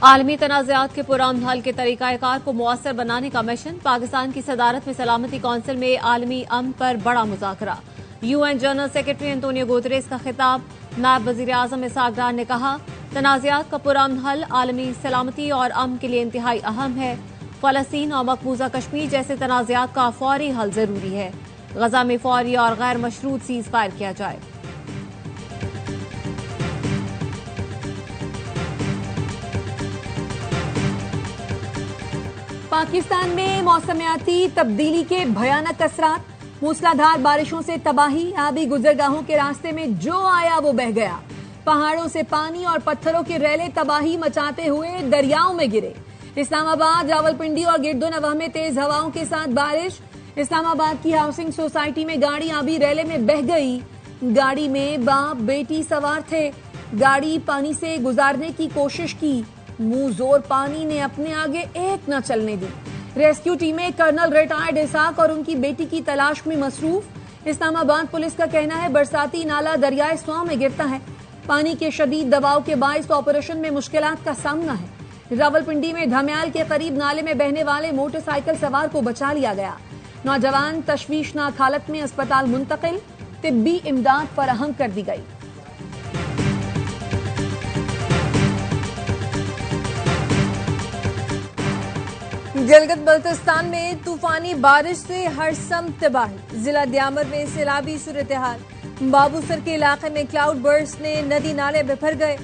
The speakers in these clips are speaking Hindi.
आलमी तनाज़ात के पुरअमन हल के तरीक़ाकार को मुअस्सर बनाने का मिशन। पाकिस्तान की सदारत में सलामती कौंसिल में आलमी अमन पर बड़ा मुज़ाकरा। UN general secretary Antonio Guterres का खिताब। नायब वज़ीर आज़म इसहाक डार ने कहा, तनाज़ात का पुरअमन हल आलमी सलामती और अमन के लिए इंतहाई अहम है। फ़लस्तीन और मकबूजा कश्मीर जैसे तनाज़ात का फौरी हल जरूरी है। गजा में फौरी और गैर मशरूत सीज़ फायर किया जाए। पाकिस्तान में मौसमियाती तब्दीली के भयानक असरात। मूसलाधार बारिशों से तबाही। आबी गुजरगाहों के रास्ते में जो आया वो बह गया। पहाड़ों से पानी और पत्थरों के रैले तबाही मचाते हुए दरियाओं में गिरे। इस्लामाबाद, रावलपिंडी और गिरदोनवाह में तेज हवाओं के साथ बारिश। इस्लामाबाद की हाउसिंग सोसाइटी में गाड़ी आबी रैले में बह गई। गाड़ी में बाप बेटी सवार थे। गाड़ी पानी से गुजारने की कोशिश की, मुंह जोर पानी ने अपने आगे एक न चलने दी। रेस्क्यू टीमें कर्नल रिटायर्ड इसहाक और उनकी बेटी की तलाश में मसरूफ। इस्लामाबाद पुलिस का कहना है बरसाती नाला दरियाए स्वां में गिरता है। पानी के शदीद दबाव के बायस ऑपरेशन में मुश्किलात का सामना है। रावलपिंडी में धम्याल के करीब नाले में बहने वाले मोटरसाइकिल सवार को बचा लिया गया। नौजवान तशवीशनाक हालत में अस्पताल मुंतकिल। तिब्बी इमदाद फराहम कर दी गई। गिलगित बल्तिस्तान में तूफानी बारिश से हर सम तबाही। जिला दियामर में सैलाबी सूरत हाल। बाबूसर के इलाके में क्लाउड बर्स्ट ने नदी नाले में भर गए।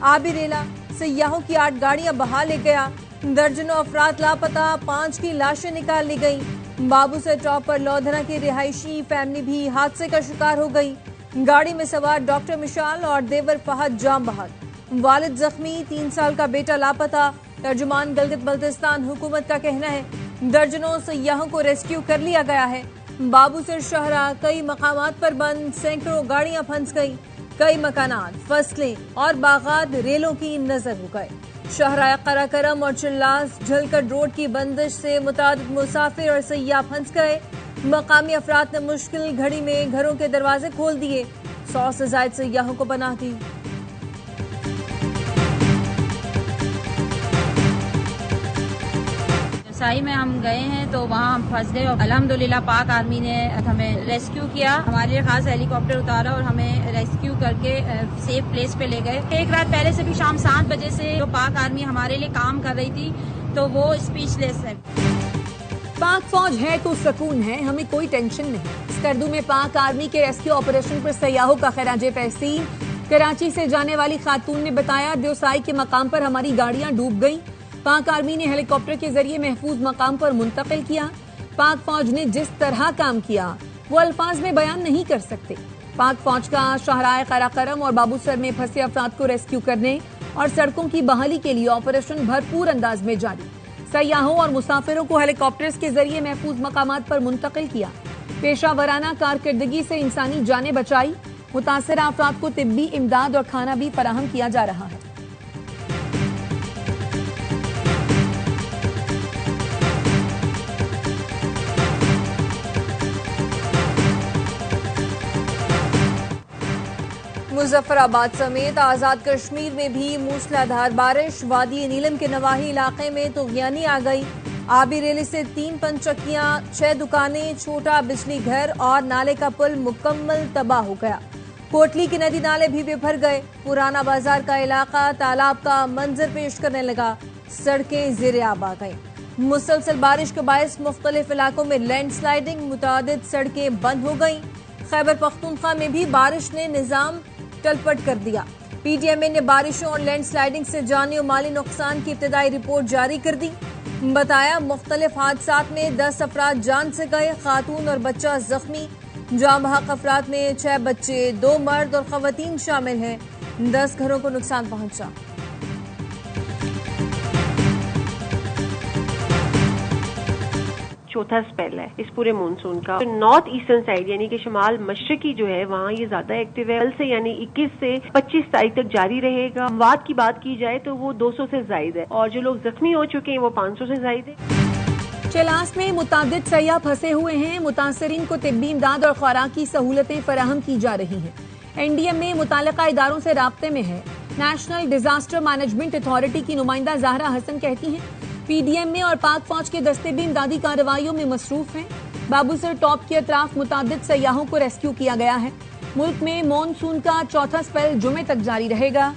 आबी रेला सयाहों की 8 गाड़ियां बहा ले गया। दर्जनों अफराद लापता, 5 की लाशें निकाल ली गई। बाबूसर टॉप पर लौधरा की रिहायशी फैमिली भी हादसे का शिकार हो गई। गाड़ी में सवार डॉक्टर मिशाल और देवर फहद जाम बहक। वालिद जख्मी, 3 साल का बेटा लापता। तर्जुमान गिलगित बल्तिस्तान हुकूमत का कहना है दर्जनों सयाहों को रेस्क्यू कर लिया गया है। बाबूसर शहरा कई मकामात पर बंद, सैकड़ों गाड़ियां फंस गई। कई मकानात, फसलें और बागात रेलों की नजर हो गए। शहरा कराकरम और चिल्लास झलकट रोड की बंदिश से मुतादिद मुसाफिर और सयाह फंस गए। मकामी अफराद ने मुश्किल घड़ी में घरों के दरवाजे खोल दिए। 100 से ज्यादा सयाहों को पनाह दी। साई में हम गए हैं तो वहाँ हम फंस गए और अल्हम्दुलिल्लाह पाक आर्मी ने हमें रेस्क्यू किया। हमारे लिए खास हेलीकॉप्टर उतारा और हमें रेस्क्यू करके सेफ प्लेस पे ले गए। एक रात पहले से भी शाम 7 बजे से जो पाक आर्मी हमारे लिए काम कर रही थी तो वो स्पीचलेस है। पाक फौज है तो सुकून है, हमें कोई टेंशन नहीं। स्कर्दू में पाक आर्मी के रेस्क्यू ऑपरेशन पर सयाहों का खैराजे तहसीन। कराची से जाने वाली खातून ने बताया, देवसाई के मकाम पर हमारी गाड़ियां डूब गईं। पाक आर्मी ने हेलीकॉप्टर के जरिए महफूज मकाम पर मुंतकिल किया। पाक फौज ने जिस तरह काम किया वो अल्फाज में बयान नहीं कर सकते। पाक फौज का शाहराए कराकरम और बाबूसर में फंसे अफराद को रेस्क्यू करने और सड़कों की बहाली के लिए ऑपरेशन भरपूर अंदाज में जारी। सयाहों और मुसाफिरों को हेलीकॉप्टर्स के जरिए महफूज मकामात पर मुंतकिल किया। पेशा वराना कारकर्दगी से इंसानी जानें बचाई। मुतासरा अफराद को तिब्बी इमदाद और खाना भी फराहम किया जा रहा है। मुजफ्फराबाद समेत आजाद कश्मीर में भी मूसलाधार बारिश। वादी नीलम के नवाही इलाके में तुगयानी आ गई। आबी रेले से 3 पंचक्कियां, 6 दुकानें, छोटा बिजली घर और नाले का पुल मुकम्मल तबाह हो गया। कोटली की नदी नाले भी बिफर गए। पुराना बाजार का इलाका तालाब का मंजर पेश करने लगा। सड़कें ज़ेरे आब आ गई। मुसलसल बारिश के बायस मुख्तलिफ इलाकों में लैंडस्लाइडिंग, मुतादिद सड़कें बंद हो गई। खैबर पख्तूनख्वा में भी बारिश ने निजाम टलपट कर दिया। PTMA ने बारिशों और लैंडस्लाइडिंग से जानी और माली नुकसान की इब्तिदाई रिपोर्ट जारी कर दी। बताया, मुख्तलिफ हादसात में 10 अफराद जान से गए, खातून और बच्चा जख्मी। जाम बहक अफराद में 6 बच्चे, 2 मर्द और खवातीन शामिल हैं। 10 घरों को नुकसान पहुंचा। चौथा स्पेल है इस पूरे मानसून का। नॉर्थ ईस्टर्न साइड यानी कि शमाल मशरकी जो है वहाँ ये ज्यादा एक्टिव है। कल से यानी 21 से 25 तारीख तक जारी रहेगा। अमवात की बात की जाए तो वो 200 से जायद है और जो लोग जख्मी हो चुके हैं वो 500 से जायद है। चलास में मुतादिद सयाह फंसे हुए हैं। मुतासरीन को तिब्बी इमदाद और खुराक की सहूलतें फराहम की जा रही हैं। NDM में मुताल्लिका इदारों से राब्ते में है। नेशनल डिजास्टर मैनेजमेंट अथॉरिटी की नुमाइंदा ज़हरा हसन कहती हैं, पीडीएम में और पाक फौज के दस्ते भी इमदादी कार्रवाइयों में मसरूफ हैं। बाबूसर टॉप के अतराफ मुतादिद सयाहों को रेस्क्यू किया गया है। मुल्क में मॉनसून का चौथा स्पेल जुमे तक जारी रहेगा।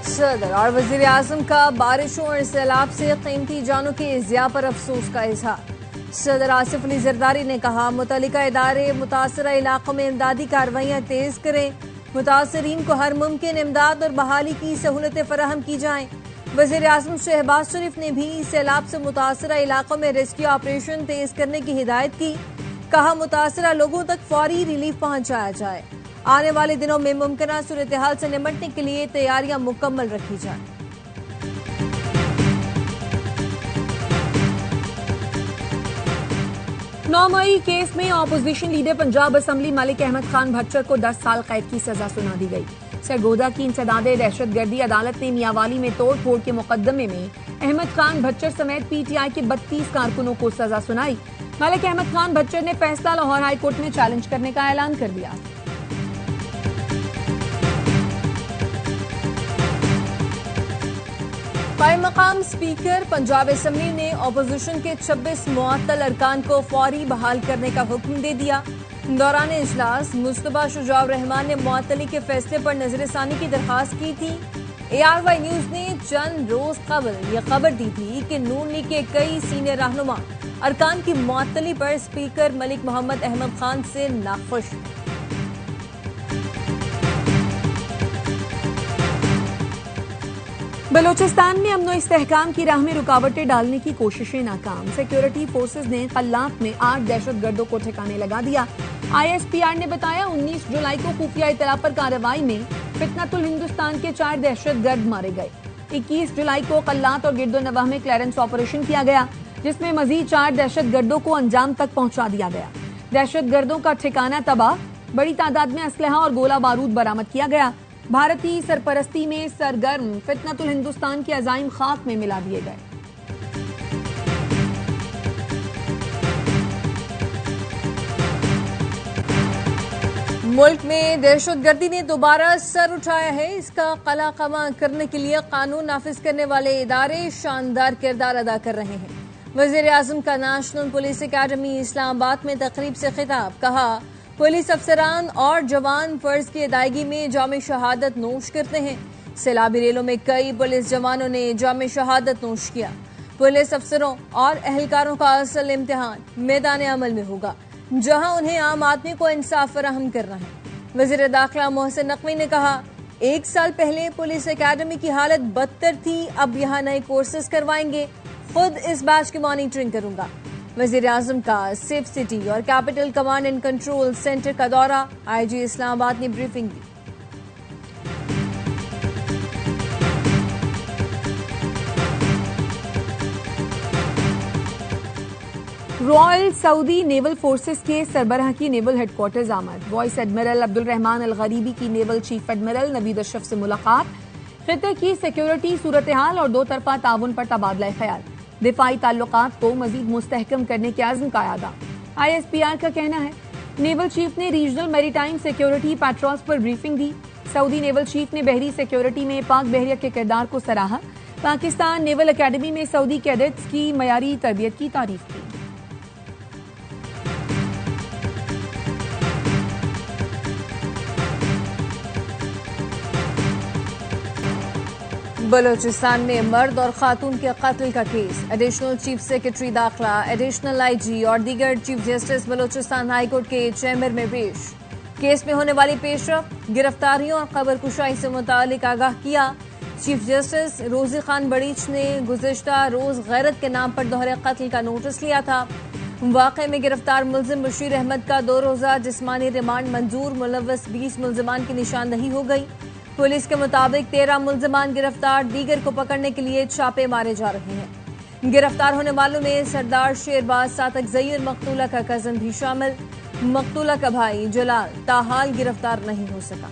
सदर और वजीर आजम का बारिशों और सैलाब से कीमती जानों के इज़्या पर अफसोस का इजहार। सदर आसिफ अली जरदारी ने कहा, मुतल्लिका इदारे मुतासरा इलाकों में इमदादी कार्रवाइयाँ तेज करें, मुतासरीन को हर मुमकिन इमदाद और बहाली की सहूलतें फराहम की जाएं। वजीर आजम शहबाज शरीफ ने भी सैलाब से मुतासरा इलाकों में रेस्क्यू ऑपरेशन तेज करने की हिदायत की। कहा, मुतासरा लोगों तक फौरी रिलीफ पहुंचाया जाए। आने वाले दिनों में मुमकिन सूरत हाल से निपटने के लिए तैयारियां मुकम्मल रखी जाए। नौमई केस में opposition leader Punjab assembly Malik Ahmed Khan Bhattar को 10 साल कैद की सजा सुना दी गई। सरगोदा की इंसदादे दहशतगर्दी अदालत ने मियांवाली में तोड़ फोड़ के मुकदमे में अहमद खान भट्टर समेत पीटीआई के 32 कारकुनों को सजा सुनाई। मलिक अहमद खान भट्टर ने फैसला लाहौर हाईकोर्ट में चैलेंज करने का ऐलान कर दिया। कायम मकाम स्पीकर पंजाब असम्बली ने ऑपोजिशन के 26 मुअत्तल अरकान को फौरी बहाल करने का हुक्म दे दिया। दौरान इजलास मुस्तफा शुजाउर रहमान ने मुअत्तली के फैसले पर नजरसानी की दरखास्त की थी। ARY न्यूज ने चंद रोज कबल यह खबर दी थी कि नून लीग के कई सीनियर रहनुमा अरकान की मुअत्तली पर स्पीकर मलिक मोहम्मद अहमद खान से नाखुश हैं। बलोचिस्तान में अमन इस्तेहकाम की राह में रुकावटें डालने की कोशिशें नाकाम। सिक्योरिटी फोर्सेज ने कल्लात में 8 दहशतगर्दों को ठिकाने लगा दिया। ISPR ने बताया, 19 जुलाई को खुफिया इतला पर कार्रवाई में फितनतुल हिंदुस्तान के 4 दहशतगर्द मारे गए। 21 जुलाई को कल्लात और गिरदोनवाह में क्लियरेंस ऑपरेशन किया गया, जिसमें मजीद 4 दहशतगर्दों को अंजाम तक पहुंचा दिया गया। दहशतगर्दों का ठिकाना तबाह, बड़ी तादाद में असलहा और गोला बारूद बरामद किया गया। भारतीय सरपरस्ती में सरगर्म फितनतुल हिंदुस्तान के अजाइम खाक में मिला दिए गए। मुल्क में दहशतगर्दी ने दोबारा सर उठाया है। इसका कलाकमा करने के लिए कानून नाफिज करने वाले इदारे शानदार किरदार अदा कर रहे हैं। वजीर आजम का नेशनल पुलिस अकादमी इस्लामाबाद में तकरीब से खिताब। कहा, पुलिस अफसरान और जवान फर्ज की अदायगी में जाम शहादत नोश करते हैं। सैलाबी रेलों में कई पुलिस जवानों ने जाम शहादत नोश किया। पुलिस अफसरों और एहलकारों का असल इम्तिहान मैदान अमल में होगा, जहां उन्हें आम आदमी को इंसाफ फराहम करना है। वजीर दाखिला मोहसिन नकवी ने कहा, 1 साल पहले पुलिस अकादमी की हालत बदतर थी, अब यहाँ नए कोर्सेज करवाएंगे। खुद इस बैच की मॉनिटरिंग करूंगा। वजीर आजम का सेफ सिटी और capital command and control centre का दौरा, IG इस्लामाबाद ने ब्रीफिंग दी। रॉयल सऊदी नेवल फोर्सेस के सरबराह की नेवल हेडक्वार्टर्स आमद। वाइस एडमिरल अब्दुल रहमान अल गरीबी की naval chief admiral Naveed Ashraf से मुलाकात। खिते की सिक्योरिटी सूरत हाल और 2 तरफा ताउन पर तबादला ख्याल। दिफाई ताल्लुकात को मजीद मुस्तहकम करने के आज़म का आदा। ISPR का कहना है, नेवल चीफ ने रीजनल मैरीटाइम सिक्योरिटी पैट्रोल्स पर ब्रीफिंग दी। सऊदी नेवल चीफ ने बहरी सिक्योरिटी में पाक बहरिया के किरदार को सराहा। पाकिस्तान नेवल अकेडमी में सऊदी कैडेट्स की मयारी तरबियत की तारीफ की। बलोचिस्तान में मर्द और खातून के कत्ल का केस। एडिशनल चीफ सेक्रेटरी दाखिला, एडिशनल IG और दीगर चीफ जस्टिस बलोचिस्तान हाईकोर्ट के चैम्बर में पेश। केस में होने वाली पेशरफ, गिरफ्तारियों और खबर कुशाई से मुतालिक आगाह किया। चीफ जस्टिस रोजी खान बड़ीच ने गुज़िश्ता रोज गैरत के नाम पर दोहरे कत्ल का नोटिस लिया था। वाक़े में गिरफ्तार मुलजिम बशीर अहमद का 2 रोज़ा जिस्मानी रिमांड मंजूर। मुलव्वस 20 मुलजमान की निशानदही हो गई। पुलिस के मुताबिक 13 मुलजमान गिरफ्तार, दीगर को पकड़ने के लिए छापे मारे जा रहे हैं। गिरफ्तार होने वालों में सरदार शेरबाज सातक ज़ईर मकतूला का कजन भी शामिल। मकतूला का भाई जलाल ताहाल गिरफ्तार नहीं हो सका।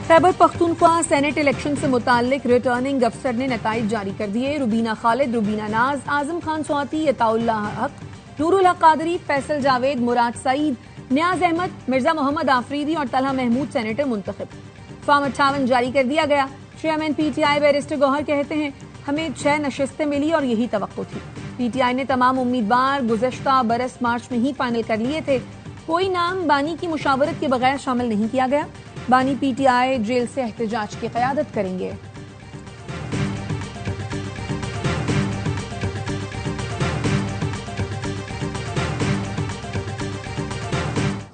खैबर पख्तूनख्वा सेनेट इलेक्शन से मुताल्लिक रिटर्निंग अफसर ने नताइज जारी कर दिए। रुबीना खालिद, रुबीना नाज, आजम खान स्वाति, अताउल्लाह हक, नूरुल हक कादरी, फैसल जावेद, मुराद सईद, नियाज अहमद, मिर्जा मोहम्मद आफरीदी और तलहा महमूद सेनेटर मुंतखब। फॉर्म 58 जारी कर दिया गया। चेयरमैन पीटीआई बैरिस्टर गौहर कहते हैं, हमें 6 नशिस्तें मिली और यही तवक्को थी। पीटीआई ने तमाम उम्मीदवार गुज़श्ता बरस मार्च में ही फाइनल कर लिए थे। कोई नाम बानी की मुशावरत के बगैर शामिल नहीं किया गया। बानी पीटीआई जेल से एहतजाज की क़यादत करेंगे।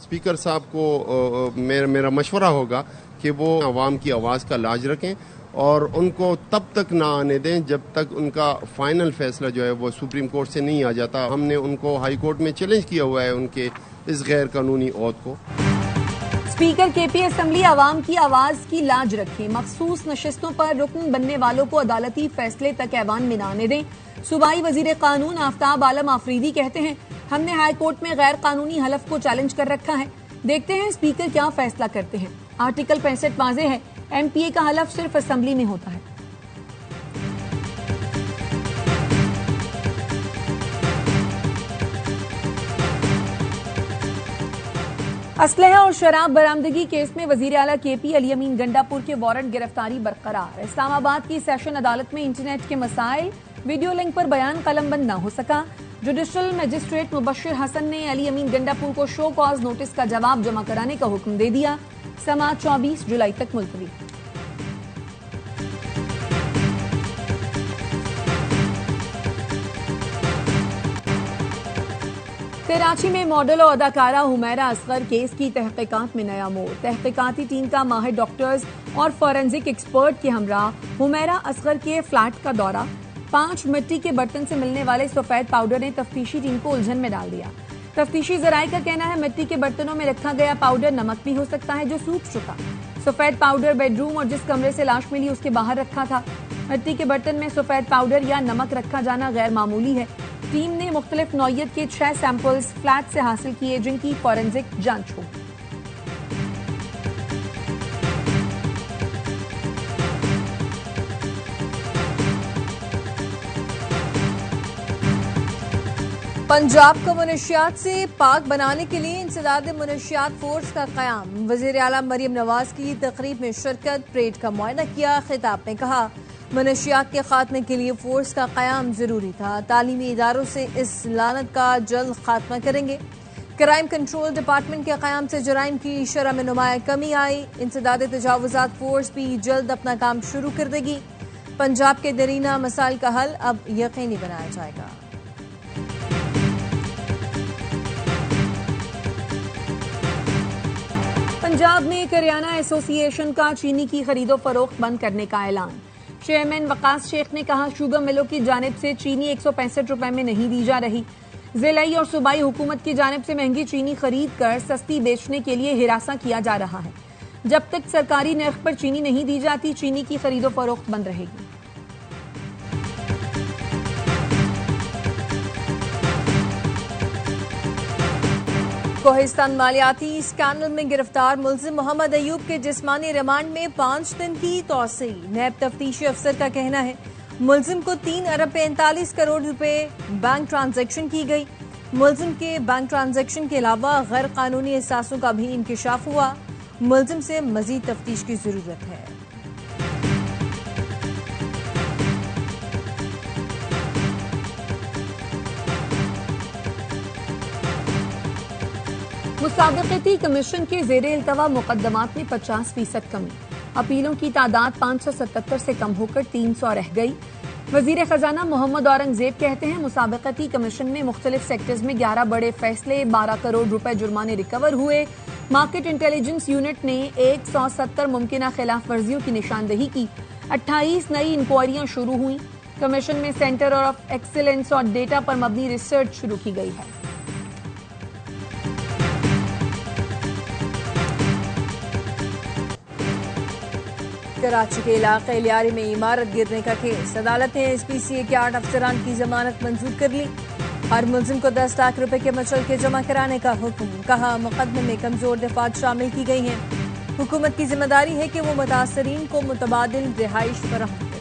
स्पीकर साहब को मेरा मशवरा होगा कि वो आवाम की आवाज़ का लाज रखें और उनको तब तक ना आने दें जब तक उनका फाइनल फैसला जो है वो सुप्रीम कोर्ट से नहीं आ जाता। हमने उनको हाई कोर्ट में चैलेंज किया हुआ है उनके इस गैर कानूनी औहद को। स्पीकर केपी असम्बली आवाम की आवाज की लाज रखें। मखसूस नशिस्तों पर रुकन बनने वालों को अदालती फैसले तक ऐवान में न आने दें। सूबाई वजीर कानून आफ्ताब आलम आफरीदी कहते हैं, हमने हाई कोर्ट में गैर कानूनी हलफ को चैलेंज कर रखा है। देखते हैं स्पीकर क्या फैसला करते हैं। आर्टिकल 65 वाज़ेह है, एमपीए का हलफ सिर्फ असम्बली में होता है। असलहा और शराब बरामदगी केस में वजीर आला केपी अली अमीन गंडापुर के वारंट गिरफ्तारी बरकरार। इस्लामाबाद की सेशन अदालत में इंटरनेट के मसाइल, वीडियो लिंक पर बयान कलमबंद न हो सका। जुडिशल मजिस्ट्रेट मुबश्शिर हसन ने अली अमीन गंडापुर को शो कॉज नोटिस का जवाब जमा कराने का हुक्म दे दिया। समाअत 24 जुलाई तक मुलतवी। कराची में मॉडल और अदाकारा हुमैरा असगर केस की तहकीकात में नया मोड़। तहकीकाती टीम का माहिर डॉक्टर्स और फॉरेंसिक एक्सपर्ट के हमरा हुमैरा असगर के फ्लैट का दौरा। 5 मिट्टी के बर्तन से मिलने वाले सफेद पाउडर ने तफ्तीशी टीम को उलझन में डाल दिया। तफ्तीशी जराये का कहना है, मिट्टी के बर्तनों में रखा गया पाउडर नमक भी हो सकता है जो सूख चुका। सफेद पाउडर बेडरूम और जिस कमरे से लाश मिली उसके बाहर रखा था। मिट्टी के बर्तन में सफेद पाउडर या नमक रखा जाना गैर मामूली है। टीम ने मुख्तलिफ नौइयत के 6 सैंपल्स फ्लैट से हासिल किए जिनकी फॉरेंसिक जांच होगी। पंजाब को मुनशियात से पाक बनाने के लिए इंसदाद मुनशियात फोर्स का क़याम। वज़ीर आला मरियम नवाज की तकरीब में शिरकत, परेड का मुआयना किया। खिताब में कहा, मुनशियात के खात्मे के लिए फोर्स का क़याम जरूरी था। तालीमी इदारों से इस लानत का जल्द खात्मा करेंगे। क्राइम कंट्रोल डिपार्टमेंट के क़याम से जराइम की शरह में नुमाया कमी आई। इंसदाद तजावुज़ात फोर्स भी जल्द अपना काम शुरू कर देगी। पंजाब के दरीना मसाइल का हल अब यकीनी बनाया जाएगा। पंजाब में करियाना एसोसिएशन का चीनी की खरीदो फरोख्त बंद करने का ऐलान। चेयरमैन वकास शेख ने कहा, शुगर मिलों की जानिब से चीनी 165 रुपए में नहीं दी जा रही। जिलाई और सूबाई हुकूमत की जानिब से महंगी चीनी खरीद कर सस्ती बेचने के लिए हिरासा किया जा रहा है। जब तक सरकारी नर्ख पर चीनी नहीं दी जाती, चीनी की खरीदो फरोख्त बंद रहेगी। कोहिस्तान मालियाती स्कैंडल में गिरफ्तार मुल्जिम मोहम्मद अयूब के जिस्मानी रिमांड में 5 दिन की तौसी। नैब तफ्तीशी अफसर का कहना है, मुल्जिम को 3 अरब 45 करोड़ रुपए बैंक ट्रांजैक्शन की गई। मुल्जिम के बैंक ट्रांजैक्शन के अलावा गैर कानूनी असासों का भी इंकिशाफ हुआ। मुल्जिम से मजीद तफ्तीश की जरूरत है। मुसाबकती कमीशन के ज़ेरे इल्तवा मुकदमात में 50% कमी। अपीलों की तादाद 577 से कम होकर 300 रह गई। वजीर खजाना मोहम्मद औरंगजेब कहते हैं, मुसाबकती कमीशन में मुख्तलिफ सेक्टर्स में 11 बड़े फैसले, 12 करोड़ रुपए जुर्माने रिकवर हुए। मार्केट इंटेलिजेंस यूनिट ने 170 मुमकिना खिलाफ वर्जियों की निशानदही की। 28 नई इंक्वायरियां शुरू हुई। कमीशन में सेंटर ऑफ एक्सीलेंस और डेटा पर मबनी रिसर्च शुरू की गई है। कराची के इलाके लियारी में इमारत गिरने का केस। अदालत ने एसपीसीए के 8 अफसरान की जमानत मंजूर कर ली। हर मुल्जिम को 10 लाख रुपए के मचल के जमा कराने का हुक्म। कहा, मुकदमे में कमजोर दफात शामिल की गई हैं। हुकूमत की जिम्मेदारी है कि वो मुतासरीन को मुतबादिल रिहाइश फराहम करे।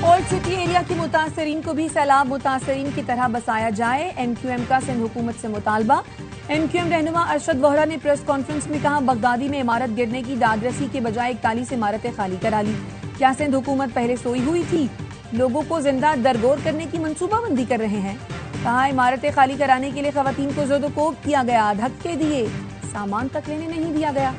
ओल्ड सिटी एरिया के मुतासरीन को भी सैलाब मुतासरीन की तरह बसाया जाए, MQM का सिंध हुकूमत से मुतालबा। MQM रहनुमा अरशद वोहरा ने प्रेस कॉन्फ्रेंस में कहा, बगदादी में इमारत गिरने की दादरसी के बजाय 41 इमारतें खाली करा ली। क्या सिंध हुकूमत पहले सोई हुई थी? लोगों को जिंदा दरगोर करने की मंसूबाबंदी कर रहे हैं। कहा, इमारतें खाली कराने के लिए खवातीन को ज़ोदोकोब किया गया, धक्के दिए, सामान तक लेने नहीं दिया गया।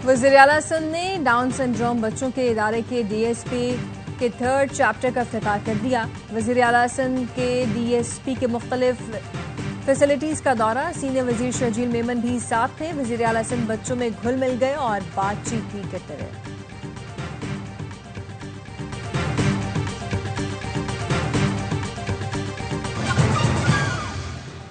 वज़ीर आला सिंध ने डाउन सिंड्रोम बच्चों के इदारे के DSP के 3rd चैप्टर का इफ्तिताह कर दिया। वज़ीर आला सिंध के DSP के मुख्तलिफ फैसिलिटीज़ का दौरा, सीनियर वज़ीर शर्जील मेमन भी साथ थे। वज़ीर आला सिंध बच्चों में घुल मिल गए और बातचीत भी करते रहे।